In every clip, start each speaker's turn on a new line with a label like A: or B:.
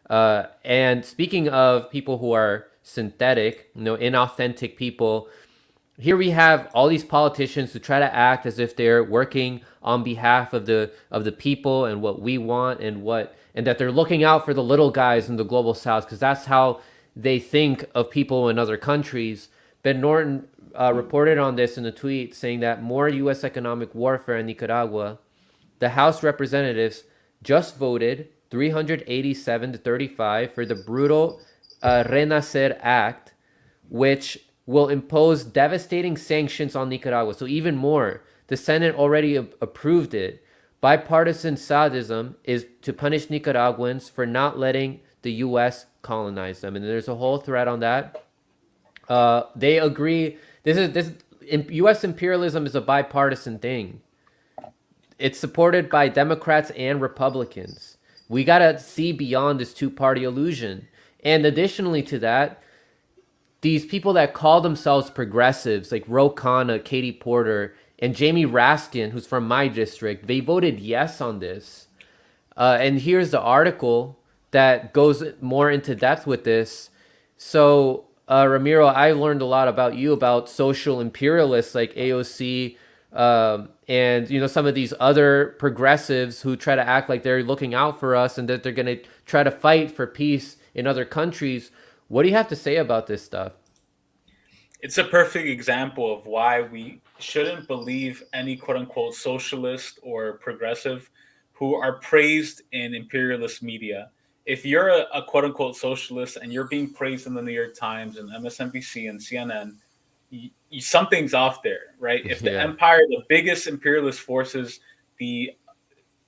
A: And speaking of people who are synthetic, inauthentic people, here we have all these politicians who try to act as if they're working on behalf of the people and what we want and that they're looking out for the little guys in the global south because that's how they think of people in other countries. Ben Norton reported on this in a tweet saying that more U.S. economic warfare in Nicaragua. The House Representatives just voted 387 to 35 for the brutal Renacer Act, which will impose devastating sanctions on Nicaragua. So, even more, the Senate already approved it. Bipartisan sadism is to punish Nicaraguans for not letting the U.S. colonize them. And there's a whole thread on that. They agree. This U.S. imperialism is a bipartisan thing. It's supported by Democrats and Republicans. We gotta see beyond this two-party illusion. And additionally to that, these people that call themselves progressives, like Ro Khanna, Katie Porter, and Jamie Raskin, who's from my district, they voted yes on this. And here's the article that goes more into depth with this. So, Ramiro, I learned a lot about you about social imperialists like AOC, and some of these other progressives who try to act like they're looking out for us and that they're going to try to fight for peace in other countries. What do you have to say about this stuff?
B: It's a perfect example of why we shouldn't believe any quote unquote socialist or progressive who are praised in imperialist media. If you're a quote unquote socialist and you're being praised in the New York Times and MSNBC and CNN, something's off there, right? If the
A: Yeah.
B: empire, the biggest imperialist forces, the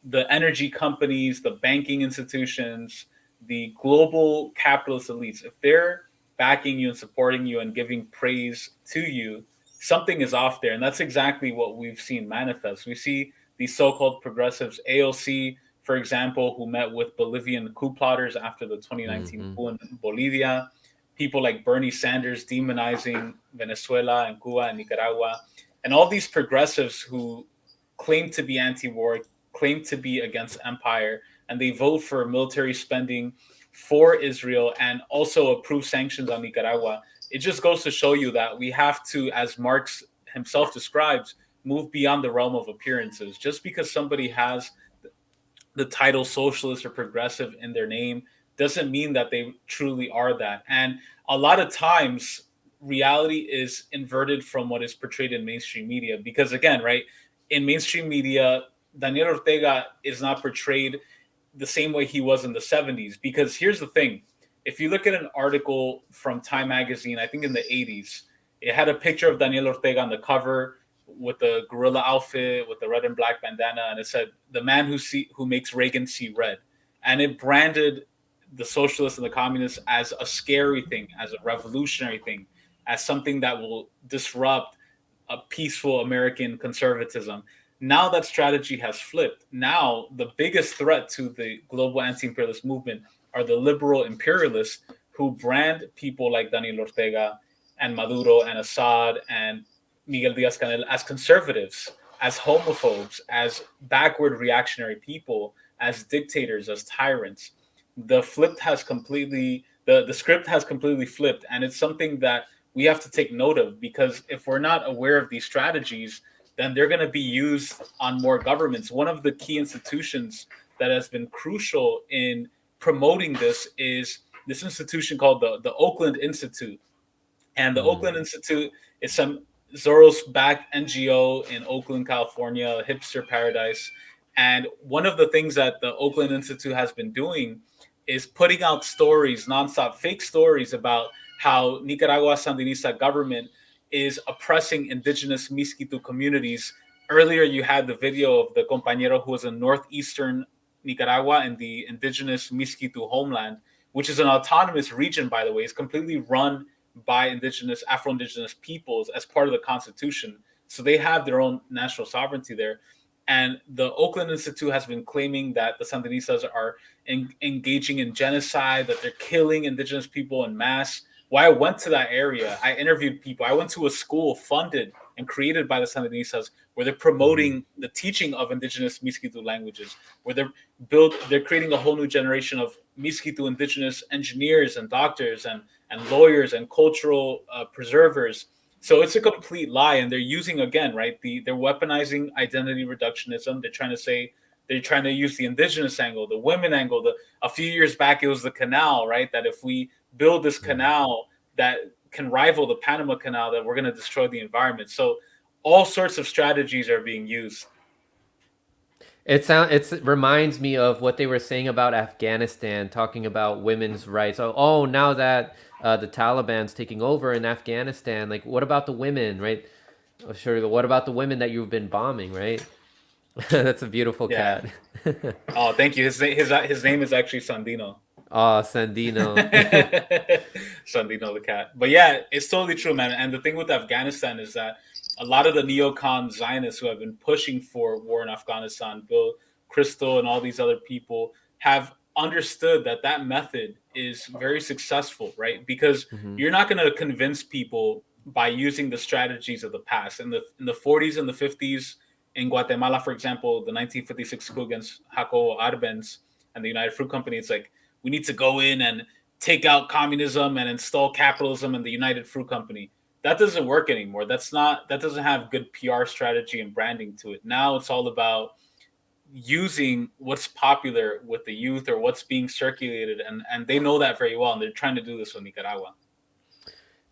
B: the energy companies, the banking institutions, the global capitalist elites, if they're backing you and supporting you and giving praise to you, something is off there. And that's exactly what we've seen manifest. We see these so called progressives, AOC, for example, who met with Bolivian coup plotters after the 2019
A: Mm-hmm.
B: coup in Bolivia, people like Bernie Sanders demonizing Venezuela and Cuba and Nicaragua, and all these progressives who claim to be anti war, claim to be against empire, and they vote for military spending for Israel and also approve sanctions on Nicaragua. It just goes to show you that we have to, as Marx himself describes, move beyond the realm of appearances. Just because somebody has the title socialist or progressive in their name doesn't mean that they truly are that. And a lot of times, reality is inverted from what is portrayed in mainstream media. Because, again, right, in mainstream media, Daniel Ortega is not portrayed the same way he was in the 70s. Because here's the thing, if you look at an article from Time Magazine, I think in the 80s, it had a picture of Daniel Ortega on the cover with the gorilla outfit with the red and black bandana, and it said the man who makes Reagan see red, and it branded the socialists and the communists as a scary thing, as a revolutionary thing, as something that will disrupt a peaceful American conservatism. Now that strategy has flipped. Now the biggest threat to the global anti-imperialist movement are the liberal imperialists who brand people like Daniel Ortega and Maduro and Assad and Miguel Diaz Canel as conservatives, as homophobes, as backward reactionary people, as dictators, as tyrants. The script has completely flipped, and it's something that we have to take note of, because if we're not aware of these strategies, then they're going to be used on more governments. One of the key institutions that has been crucial in promoting this is this institution called the Oakland Institute. And the
A: Mm.
B: Oakland Institute is some Soros-backed NGO in Oakland, California, a hipster paradise. And one of the things that the Oakland Institute has been doing is putting out stories, nonstop fake stories about how Nicaragua Sandinista government is oppressing indigenous Miskitu communities. Earlier, you had the video of the compañero who was in northeastern Nicaragua in the indigenous Miskitu homeland, which is an autonomous region, by the way. It's completely run by indigenous, Afro-indigenous peoples as part of the Constitution. So they have their own national sovereignty there. And the Oakland Institute has been claiming that the Sandinistas are engaging in genocide, that they're killing indigenous people in mass. Why I went to that area, I interviewed people. I went to a school funded and created by the Sandinistas, where they're
A: Mm-hmm.
B: promoting the teaching of indigenous Miskitu languages, where they're creating a whole new generation of Miskitu indigenous engineers and doctors and lawyers and cultural preservers. So it's a complete lie, and they're using again, right? They're weaponizing identity reductionism. They're trying to use the indigenous angle, the women angle. A few years back, it was the canal, right? That if we build this canal that can rival the Panama Canal, that we're going to destroy the environment. So all sorts of strategies are being used.
A: It reminds me of what they were saying about Afghanistan, talking about women's rights. Oh, now that the Taliban's taking over in Afghanistan, like what about the women, right? Oh, sure. What about the women that you've been bombing, right? That's a beautiful
B: Yeah.
A: cat.
B: Oh, thank you. His name is actually Sandino.
A: Oh, Sandino.
B: Sandino the cat. But yeah, it's totally true, man. And the thing with Afghanistan is that a lot of the neocon Zionists who have been pushing for war in Afghanistan, Bill Crystal and all these other people, have understood that that method is very successful, right? Because
A: Hmm.
B: you're not going to convince people by using the strategies of the past. In the 40s and the 50s, in Guatemala, for example, the 1956 coup against Jacobo Arbenz and the United Fruit Company, it's like we need to go in and take out communism and install capitalism in the United Fruit Company. That doesn't work anymore. That doesn't have good PR strategy and branding to it. Now it's all about using what's popular with the youth or what's being circulated, and they know that very well, and they're trying to do this with Nicaragua.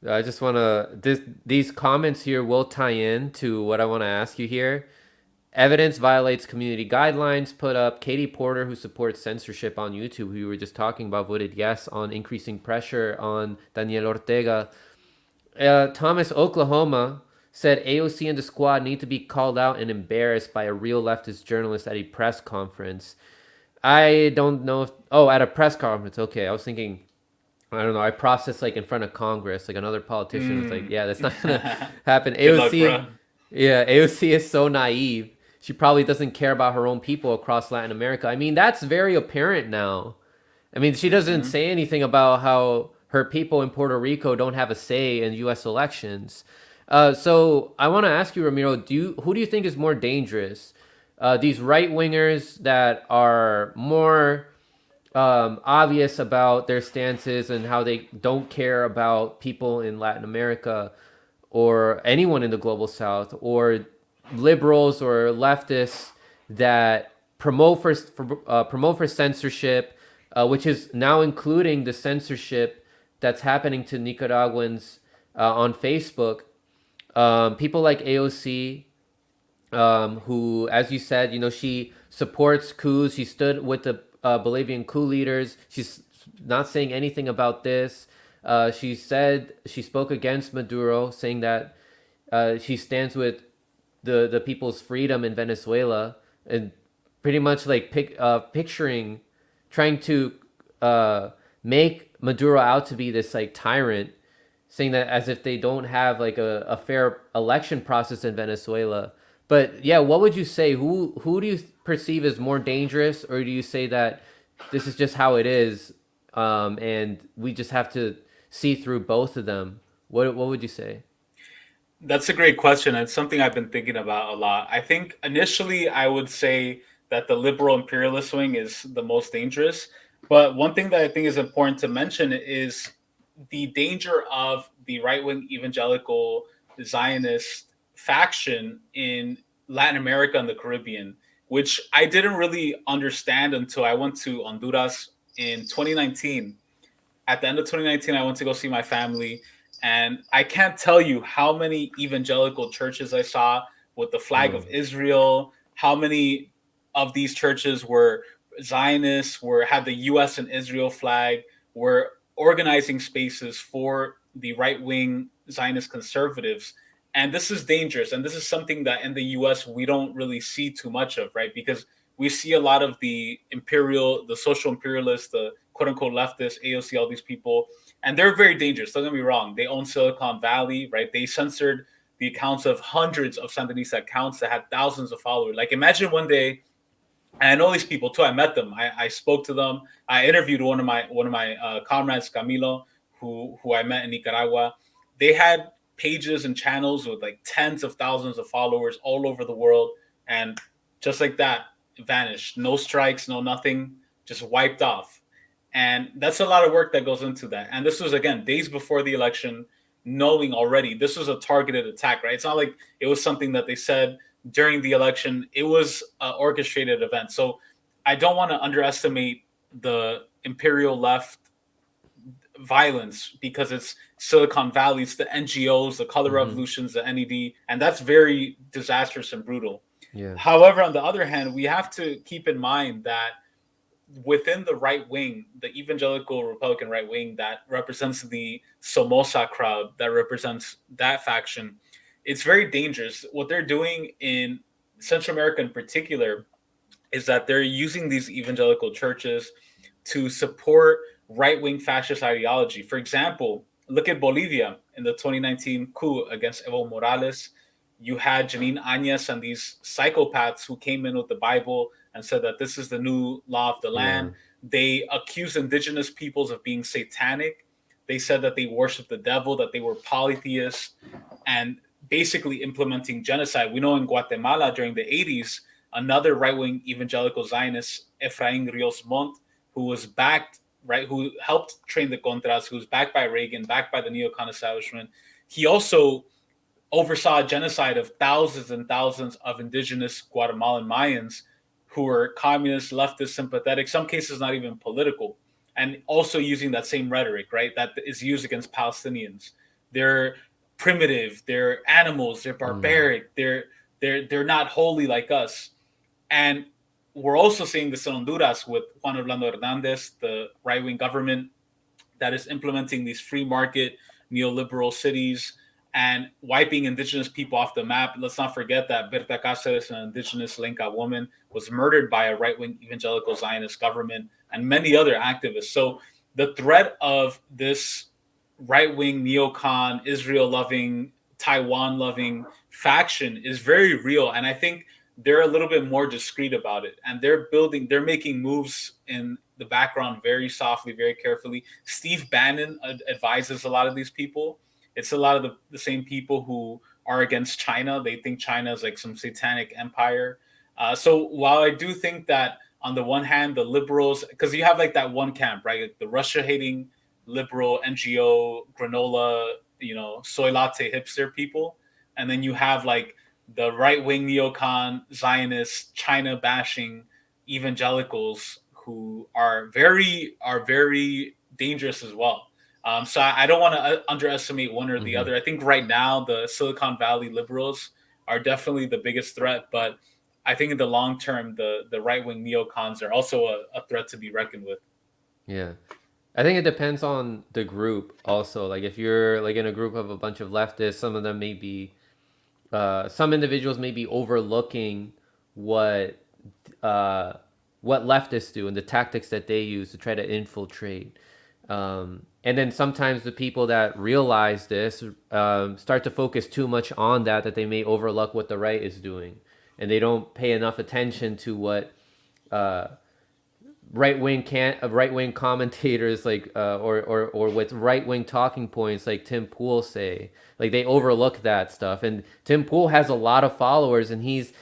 A: I just want to these comments here will tie in to what I want to ask you here. Evidence violates community guidelines. Put up Katie Porter, who supports censorship on YouTube, who we were just talking about, voted yes on increasing pressure on Daniel Ortega. Thomas, Oklahoma, said AOC and the squad need to be called out and embarrassed by a real leftist journalist at a press conference. I don't know if. Oh, at a press conference. Okay, I was thinking. I don't know. I processed like in front of Congress, like another politician was like,
B: Mm.
A: "Yeah, that's not gonna happen."
B: Good luck,
A: AOC,
B: bro.
A: yeah, AOC is so naive. She probably doesn't care about her own people across Latin America. I mean, that's very apparent now. I mean, she doesn't
B: Mm-hmm.
A: say anything about how her people in Puerto Rico don't have a say in U.S. elections. So I want to ask you, Ramiro, who do you think is more dangerous? These right wingers that are more obvious about their stances and how they don't care about people in Latin America or anyone in the global south, or liberals or leftists that promote for censorship, which is now including the censorship that's happening to Nicaraguans on Facebook. People like AOC, who, as you said, she supports coups. She stood with the Bolivian coup leaders. She's not saying anything about this. She spoke against Maduro, saying that she stands with the people's freedom in Venezuela, and pretty much like picturing, trying to uh, make Maduro out to be this like tyrant, saying that as if they don't have like a fair election process in Venezuela. But yeah, what would you say? Who do you perceive as more dangerous, or do you say that this is just how it is, and we just have to see through both of them? What would you say?
B: That's a great question. It's something I've been thinking about a lot. I think initially I would say that the liberal imperialist wing is the most dangerous. But one thing that I think is important to mention is the danger of the right wing evangelical Zionist faction in Latin America and the Caribbean, which I didn't really understand until I went to Honduras in 2019. At the end of 2019, I went to go see my family, and I can't tell you how many evangelical churches I saw with the flag of
A: Mm.
B: Israel. How many of these churches were Zionists, were had the U.S. and Israel flag, were organizing spaces for the right wing Zionist conservatives. And this is dangerous. And this is something that in the US we don't really see too much of, right? Because we see a lot of the social imperialists, the quote unquote leftists, AOC, all these people, and they're very dangerous. Don't get me wrong. They own Silicon Valley, right? They censored the accounts of hundreds of Sandinista accounts that had thousands of followers. Like imagine one day, and I know these people too. I met them. I spoke to them. I interviewed one of my comrades, Camilo, who I met in Nicaragua. They had pages and channels with like tens of thousands of followers all over the world, and just like that, vanished. No strikes, no nothing, just wiped off. And that's a lot of work that goes into that. And this was, again, days before the election, knowing already this was a targeted attack, right? It's not like it was something that they said during the election. It was an orchestrated event. So I don't want to underestimate the imperial left violence, because it's Silicon Valley, it's the NGOs, the color
A: Mm-hmm.
B: revolutions, the NED, and that's very disastrous and brutal.
A: Yeah.
B: However, on the other hand, we have to keep in mind that within the right wing, the evangelical Republican right wing that represents the Somoza crowd, that represents that faction, it's very dangerous. What they're doing in Central America in particular is that they're using these evangelical churches to support right wing fascist ideology. For example, look at Bolivia in the 2019 coup against Evo Morales. You had Janine Añez and these psychopaths who came in with the Bible and said that this is the new law of the
A: Yeah.
B: land. They accused indigenous peoples of being satanic. They said that they worship the devil, that they were polytheists, and basically implementing genocide. We know in Guatemala during the 80s, another right wing evangelical Zionist, Efrain Rios Montt, who was backed, right, who helped train the Contras, who was backed by Reagan, backed by the neocon establishment. He also oversaw a genocide of thousands and thousands of indigenous Guatemalan Mayans who were communist, leftist, sympathetic, some cases not even political, and also using that same rhetoric, right, that is used against Palestinians. They're primitive, they're animals, they're
A: Mm.
B: barbaric, they're not holy like us. And we're also seeing this in Honduras with Juan Orlando Hernandez, the right wing government that is implementing these free market neoliberal cities and wiping indigenous people off the map. Let's not forget that Berta Cáceres, an indigenous Lenca woman, was murdered by a right wing evangelical Zionist government and many other activists. So the threat of this right wing neocon, Israel loving, Taiwan loving faction is very real. And I think they're a little bit more discreet about it. And they're making moves in the background very softly, very carefully. Steve Bannon advises a lot of these people. It's a lot of the same people who are against China. They think China is like some satanic empire. So while I do think that on the one hand, the liberals, because you have like that one camp, right? Like the Russia hating liberal NGO granola, soy latte hipster people, and then you have like the right wing neocon Zionist China bashing evangelicals who are very dangerous as well. So I don't want to underestimate one or the
A: Mm-hmm.
B: other. I think right now the Silicon Valley liberals are definitely the biggest threat, but I think in the long term the right wing neocons are also a threat to be reckoned with.
A: Yeah. I think it depends on the group also. Like if you're like in a group of a bunch of leftists, some of them may be some individuals may be overlooking what uh, what leftists do and the tactics that they use to try to infiltrate. And then sometimes the people that realize this start to focus too much on that they may overlook what the right is doing, and they don't pay enough attention to what uh, right wing commentators like or with right wing talking points like Tim Pool say. Like they overlook that stuff, and Tim Pool has a lot of followers, and he's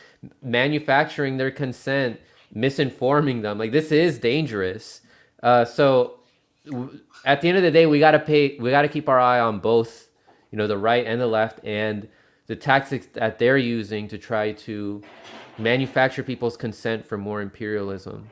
A: manufacturing their consent, misinforming them. Like this is dangerous. So at the end of the day, we got to keep our eye on both, the right and the left, and the tactics that they're using to try to manufacture people's consent for more imperialism.